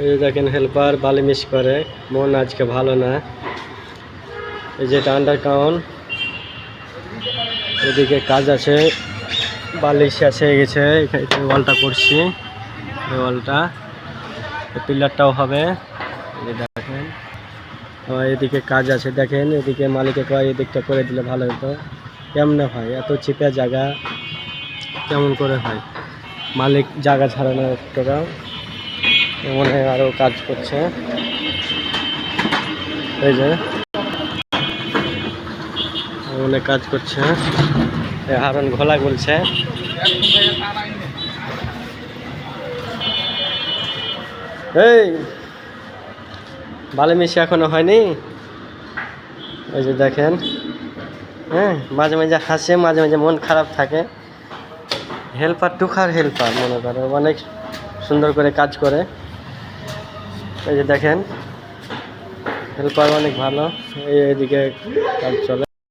এই যে দেখেন হেল্পার বালি মিস করে, মন আজকে ভালো না। এই যে এটা আন্ডারগ্রাউন্ড, এদিকে কাজ আছে, বালি শেষ হয়ে গেছে। এখানে ওয়ালটা করছি, এই ওয়ালটা, পিলারটাও হবে। এই যে দেখেন এদিকে কাজ আছে, দেখেন এদিকে মালিকে কয় এদিকটা করে দিলে ভালো হতো। কেমনে হয়, এত চিপা জায়গা কেমন করে হয়? মালিক জায়গা ছাড়ে না একটা, মনে হয় আরও কাজ করছে। এই যে অনেক কাজ করছে, হারন ঘোলা গুলছে। এই বালি মিশি এখনো হয়নি। এই যে দেখেন, হ্যাঁ, মাঝে মাঝে হাসে, মাঝে মাঝে মন খারাপ থাকে। হেল্পার টুকার হেল্পার মনে করে, অনেক সুন্দর করে কাজ করে। এই যে দেখেন হেল্পার অনেক ভালো। এইদিকে কাজ চলে।